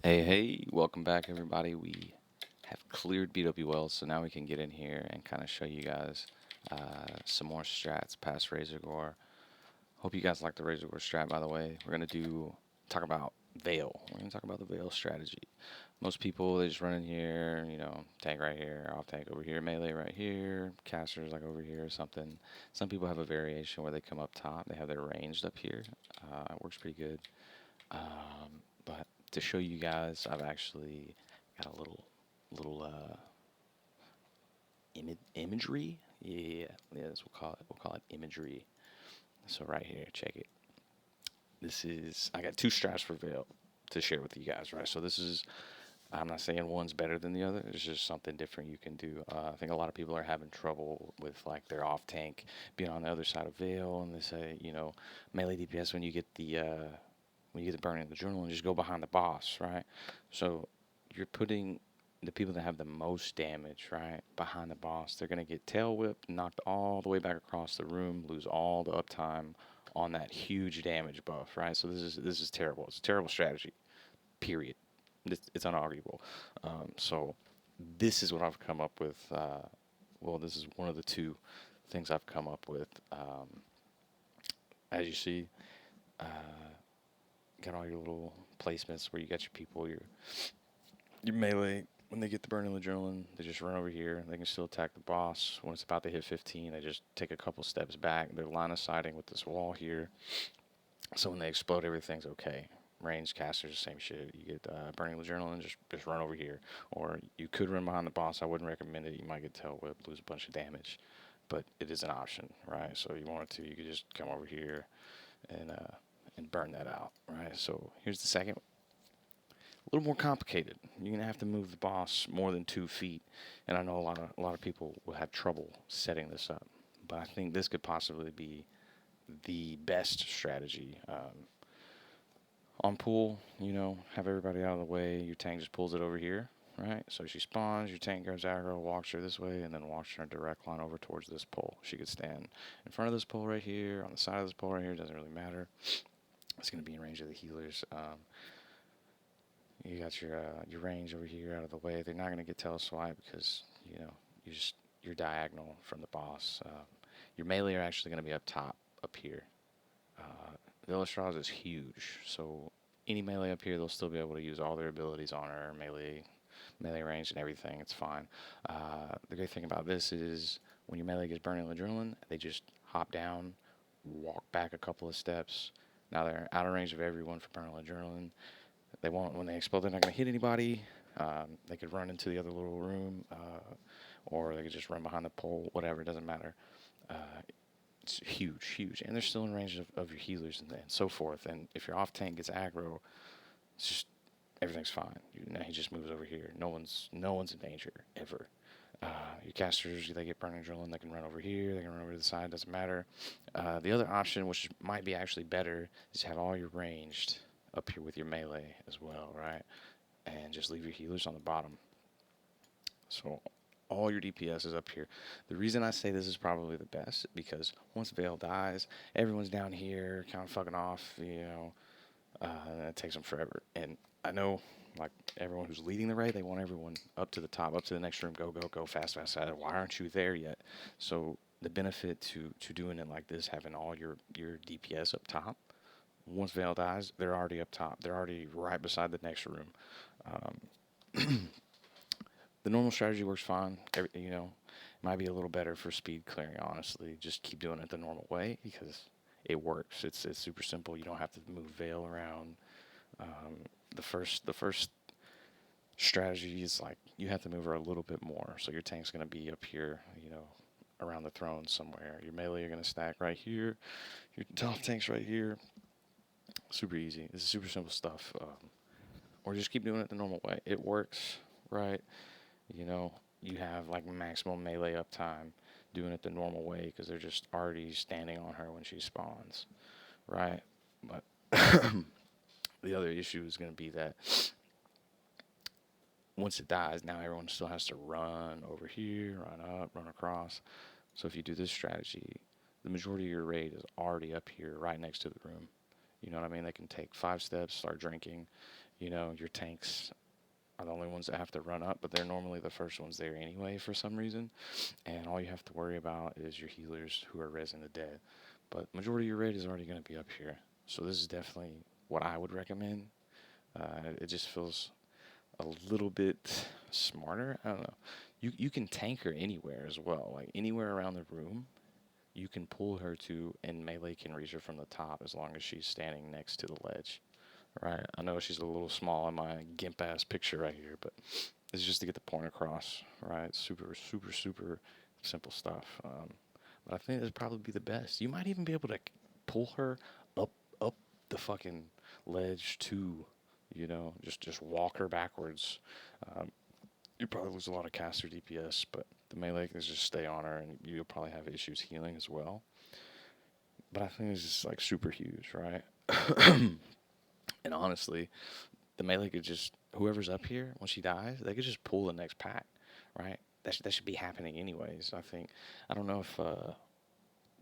Hey, welcome back, everybody. We have cleared BWL, so now we can get in here and kind of show you guys some more strats past Razor Gore. Hope you guys like the Razor Gore strat, by the way. We're going to talk about Veil. We're going to talk about the Veil strategy. Most people, they just run in here, tank right here, off tank over here, melee right here, casters like over here or something. Some people have a variation where they come up top. They have their ranged up here. It works pretty good. But to show you guys, I've actually got a little imagery. Yeah, that's what we'll call it. We'll call it imagery. So right here, check it. I got two strats for Veil to share with you guys, right? So this is, I'm not saying one's better than the other. It's just something different you can do. I think a lot of people are having trouble with like their off tank being on the other side of Veil, and they say, melee DPS when you get the burning of the journal and just go behind the boss, right? So you're putting the people that have the most damage, right, behind the boss. They're gonna get tail whipped, knocked all the way back across the room, lose all the uptime on that huge damage buff, right? So this is terrible. It's a terrible strategy. Period. It's unarguable. So this is what I've come up with. Well, this is one of the two things I've come up with. As you see, uh, got all your little placements where you got your people, your melee. When they get the burning adrenaline, they just run over here. They can still attack the boss. When it's about to hit 15, they just take a couple steps back. They're line of sighting with this wall here. So when they explode, everything's okay. Range casters, same shit. You get burning adrenaline, just run over here. Or you could run behind the boss. I wouldn't recommend it. You might get tail whip, lose a bunch of damage, but it is an option, right? So if you wanted to, you could just come over here and uh, and burn that out, right? So here's the second, a little more complicated. You're gonna have to move the boss more than 2 feet, and I know a lot of people will have trouble setting this up, but I think this could possibly be the best strategy. On pool, have everybody out of the way. Your tank just pulls it over here, right? So she spawns, your tank goes aggro, walks her this way, and then walks her in a direct line over towards this pole. She could stand in front of this pole right here, on the side of this pole right here, doesn't really matter. It's going to be in range of the healers. You got your range over here out of the way. They're not going to get teleswipe because you're diagonal from the boss. Your melee are actually going to be up top, up here. Vaelastrasz is huge, so any melee up here, they'll still be able to use all their abilities on her, melee range and everything. It's fine. The great thing about this is when your melee gets burning adrenaline, they just hop down, walk back a couple of steps. Now they're out of range of everyone for burning adrenaline. They won't, when they explode, they're not going to hit anybody. They could run into the other little room, or they could just run behind the pole, whatever, it doesn't matter. Uh, it's huge, huge. And they're still in range of your healers and so forth. And if your off tank gets aggro, it's just, everything's fine. Now he just moves over here. No one's in danger, ever. Your casters, they get burning adrenaline, they can run over here, they can run over to the side, doesn't matter. The other option, which might be actually better, is to have all your ranged up here with your melee as well, right? And just leave your healers on the bottom. So all your DPS is up here. The reason I say this is probably the best because once Veil dies, everyone's down here kind of fucking off, it takes them forever. And I know, like, everyone who's leading the raid, they want everyone up to the top, up to the next room, go, go, go, fast, fast, fast. Why aren't you there yet? So the benefit to doing it like this, having all your DPS up top, once Veil dies, they're already up top. They're already right beside the next room. The normal strategy works fine. Might be a little better for speed clearing, honestly. Just keep doing it the normal way because it works. It's super simple. You don't have to move Veil around. The first strategy is like you have to move her a little bit more. So your tank's gonna be up here, around the throne somewhere. Your melee are gonna stack right here. Your top tank's right here. Super easy. This is super simple stuff. Or just keep doing it the normal way. It works, right? You have like maximum melee uptime doing it the normal way because they're just already standing on her when she spawns, right? But the other issue is going to be that once it dies, now everyone still has to run over here, run up, run across. So if you do this strategy, the majority of your raid is already up here right next to the room. You know what I mean? They can take 5 steps, start drinking, You know, your tanks are the only ones that have to run up, but they're normally the first ones there anyway for some reason. And all you have to worry about is your healers who are resing the dead. But majority of your raid is already going to be up here. So this is definitely what I would recommend. It just feels a little bit smarter. I don't know. You can tank her anywhere as well. Like anywhere around the room, you can pull her to, and melee can reach her from the top as long as she's standing next to the ledge. Right? I know she's a little small in my gimp ass picture right here, but it's just to get the point across. Right? Super, super, super simple stuff. But I think this would probably be the best. You might even be able to pull her up, up the fucking ledge too. You know, just walk her backwards. Um, you probably lose a lot of caster DPS, but the melee can just stay on her, and you'll probably have issues healing as well. But I think it's just like super huge, right? And honestly, the melee could just, whoever's up here when she dies, they could just pull the next pack, right? That should be happening anyways. I think I don't know if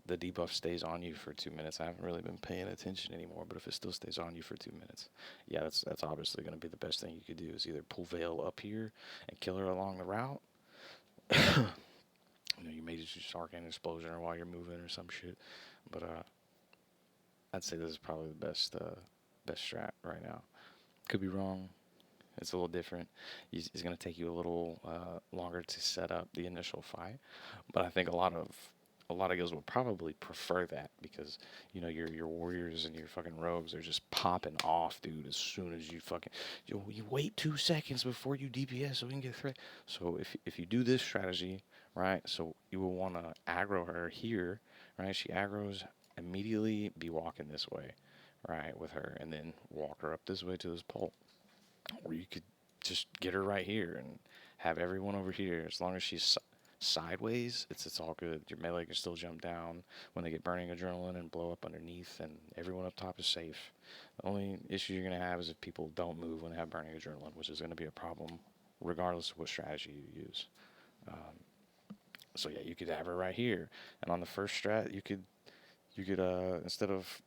the debuff stays on you for 2 minutes. I haven't really been paying attention anymore, but if it still stays on you for 2 minutes, yeah, that's obviously going to be the best thing you could do is either pull Veil up here and kill her along the route. You know, you may just use Arcane Explosion while you're moving or some shit. But I'd say this is probably the best strat right now. Could be wrong. It's a little different. It's going to take you a little longer to set up the initial fight, but I think a lot of guilds will probably prefer that because you know your warriors and your fucking rogues are just popping off, dude. As soon as you fucking you wait 2 seconds before you DPS so we can get threat. So if you do this strategy right, so you will want to aggro her here, right? She aggroes immediately. Be walking this way, right, with her, and then walk her up this way to this pole. Or you could just get her right here and have everyone over here. As long as she's sideways, it's all good. Your melee can still jump down when they get burning adrenaline and blow up underneath, and everyone up top is safe. The only issue you're going to have is if people don't move when they have burning adrenaline, which is going to be a problem regardless of what strategy you use. Um, so yeah, you could have her right here, and on the first strat, you could instead of,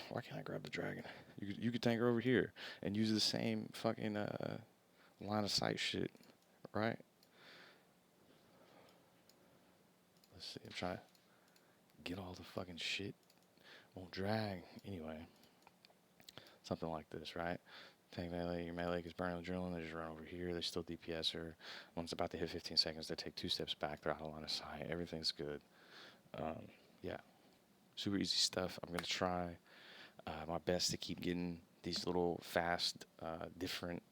why can't I grab the dragon? You could tank her over here and use the same fucking line of sight shit, right? Let's see. I'm trying to get all the fucking shit. Won't drag. Anyway, something like this, right? Tank melee, your melee is burning adrenaline. They just run over here. They still DPS her. When it's about to hit 15 seconds, they take 2 steps back. They're out of line of sight. Everything's good. Yeah, super easy stuff. I'm gonna try my best to keep getting these little fast, different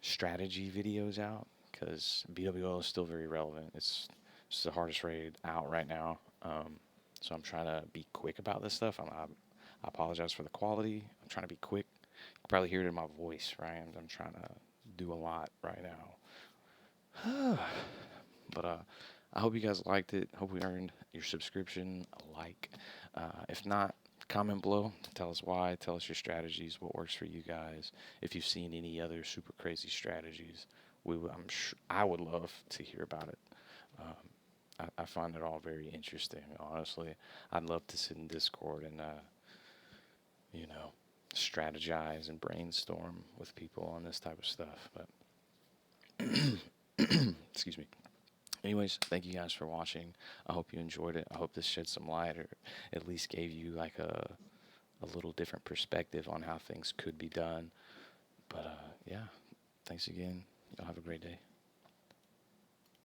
strategy videos out because BWL is still very relevant. It's the hardest raid out right now. So I'm trying to be quick about this stuff. I apologize for the quality. I'm trying to be quick. You can probably hear it in my voice, right? I'm trying to do a lot right now. But I hope you guys liked it. Hope we earned your subscription, a like. If not, comment below. Tell us why. Tell us your strategies. What works for you guys. If you've seen any other super crazy strategies, I would love to hear about it. I find it all very interesting. Honestly, I'd love to sit in Discord and you know, strategize and brainstorm with people on this type of stuff. But excuse me. Anyways, thank you guys for watching. I hope you enjoyed it. I hope this shed some light or at least gave you like a little different perspective on how things could be done. But yeah, thanks again. Y'all have a great day.